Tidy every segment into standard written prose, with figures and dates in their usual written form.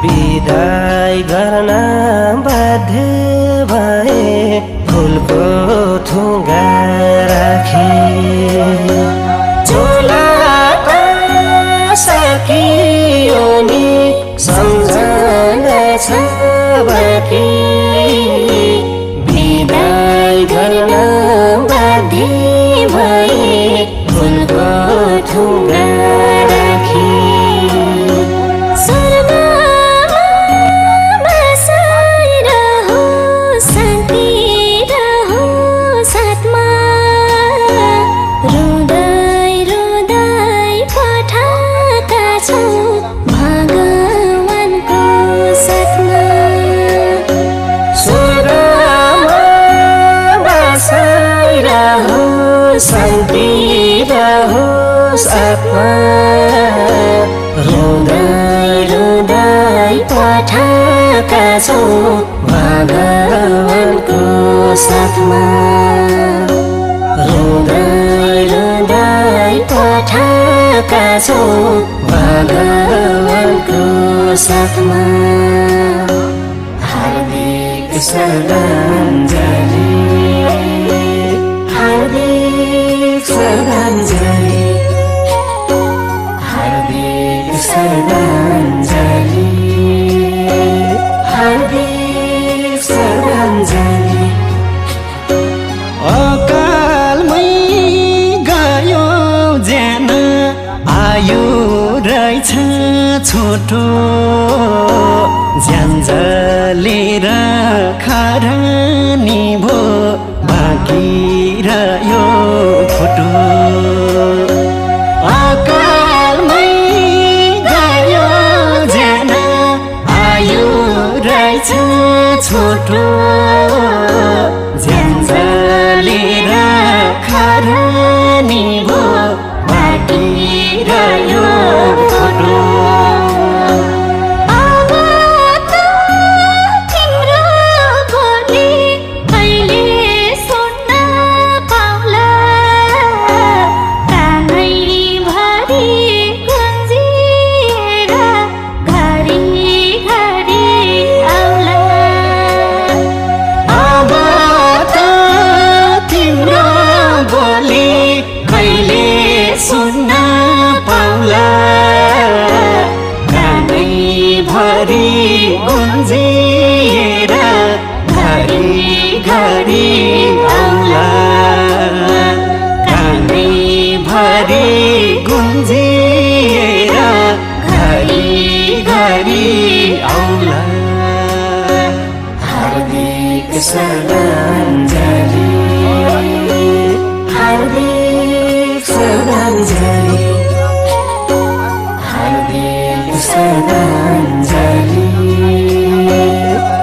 विदाई गर्न बाध्य भए फुलको थुङ्गा राखी झोला सकियो नि सम्झना छ बाँकी विदाई गर्न बाध्य भए फुलको थुङ्गा राखी शान्ति रहोस् आत्मा रुँदै रुँदै पठाएका छौँ भगवानको साथमा रुँदै रुँदै पठाएका छौँ भगवानको साथमा हार्दिक श्रद्धाञ्जली हार्दिक श्रद्धाञ्जली हार्दिक श्रद्धाञ्जली हार्दिक श्रद्धाञ्जली अकालमै गयो ज्यान आयो रहेछ छोटो ज्यान जलेर खरानी भो बाँकी रह्यो फोटो अकालमै गयो ज्यान आयो रहेछ छोटो ज्यान जलेर खरानी भो बाँकी रह्यो फोटो गुन्जिएर घरी घरी आउला कानै भरी गुन्जिएर घरी घरी आउला हार्दिक श्रद्धाञ्जली हार्दिक श्रद्धाञ्जली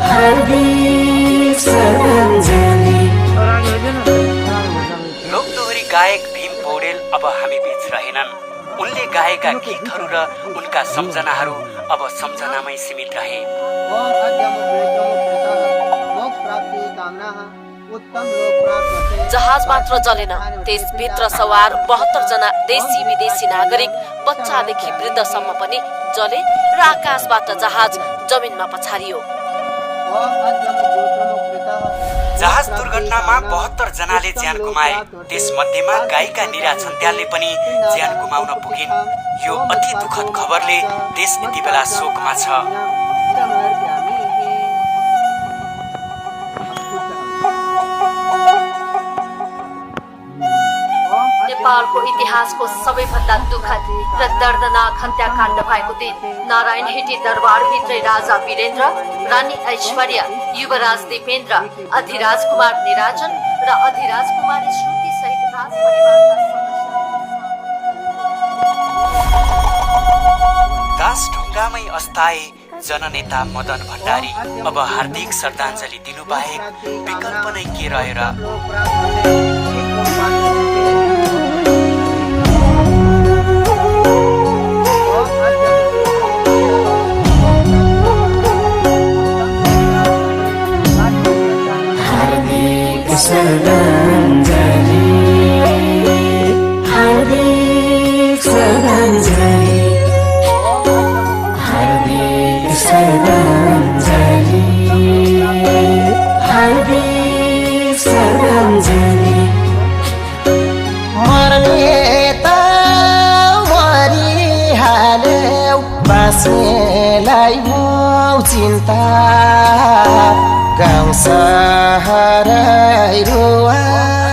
हार्दिक श्रद्धाञ्जली लोकदोहोरी गायक भीम पौडेल अब हामी बीच रहेनन्। उनले गाएका गीतहरू र उनका सम्झनाहरू अब सम्झनामै सीमित रहे। जहाज मात्र जलेन, त्यसभित्र सवार 72 जना देशी विदेशी नागरिक, बच्चादेखि वृद्धसम्म पनि जले र आकाशबाट जहाज जमिनमा पछारियो। जहाज दुर्घटनामा 72 जनाले ज्यान गुमाए। त्यसमध्येमा गायिका निरा छन्त्यालले पनि ज्यान गुमाउन पुगिन्। यो अति दुःखद खबरले देश यति बेला शोकमा छ। नेपालको इतिहासको सबैभन्दा दुःखद र दर्दनाक हत्याकाण्ड भएको दिन नारायण हिटी दरबारभित्रै राजा वीरेन्द्र, रानी ऐश्वर्या, युवराज दिपेन्द्र, अधिराज कुमार निराजन र अधिराज कुमारी श्रुति सहित राज परिवारका दासढुङ्गामै अस्ताए जननेता मदन भण्डारी। अब हार्दिक श्रद्धाञ्जली दिनुबाहेक विकल्प नै के रह्यो र? श्रद्धाञ्जली, हार्दिक श्रद्धाञ्जली, हार्दिक श्रद्धाञ्जली, हार्दिक श्रद्धाञ्जली। मर्ने त मरिहाल्यो, बाँच्नेलाई मो चिन्ता, गाउँ सहरै रुवा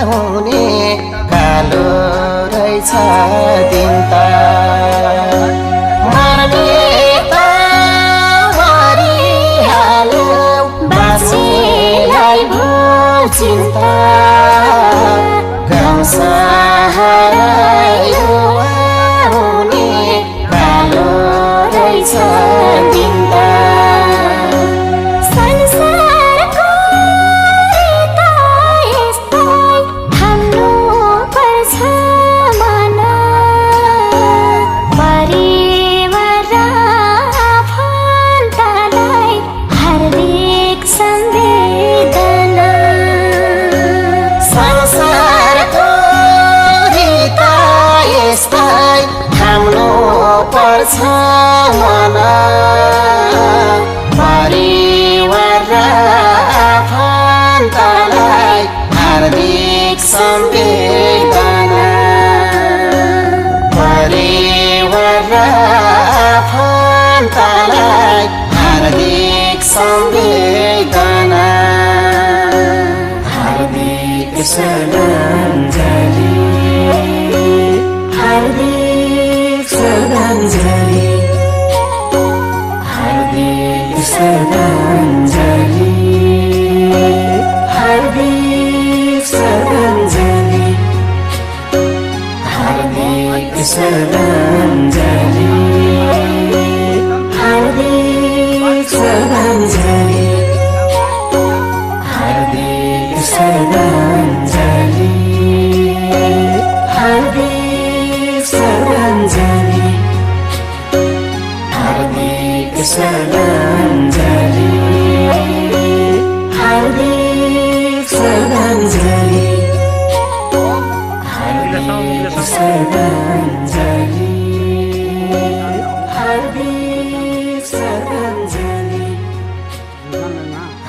हुने कालो रहेछ दिन त। मर्ने त मरिहाल्यो, बाँच्नेलाई मो चिन्ता, गाउँ सहरै रुवा हुने कालो रहेछ दिन त। परिवार र आफन्तलाई हार्दिक सम्वेदना, परिवार र आफन्तलाई हार्दिक सम्वेदना, हार्दिक श्रद्धाञ्जली, हार्दिक श्रद्धाञ्जली, हार्दिक श्रद्धाञ्जली, हार्दिक श्रद्धाञ्जली, हार्दिक श्रद्धाञ्जली, हार्दिक श्रद्धाञ्जली, हार्दिक श्रद्धाञ्जली, हार्दिक श्रद्धाञ्जली, हार्दिक श्रद्धाञ्जली, हार्दिक श्रद्धाञ्जली, हार्दिक श्रद्धाञ्जली, हार्दिक श्रद्धाञ्जली,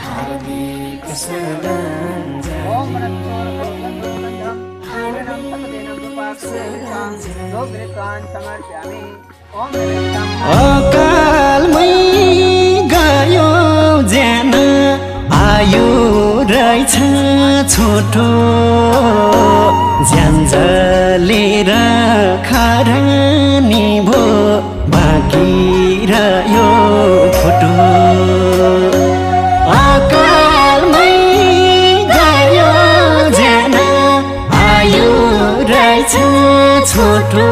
हार्दिक श्रद्धाञ्जली। अकालमै गयो ज्यान, आयो रहेछ छोटो, ज्यान जलेर खरानी भो बाँकी रह्यो फोटो। अकालमै गयो ज्यान, आयो रहेछ छोटो,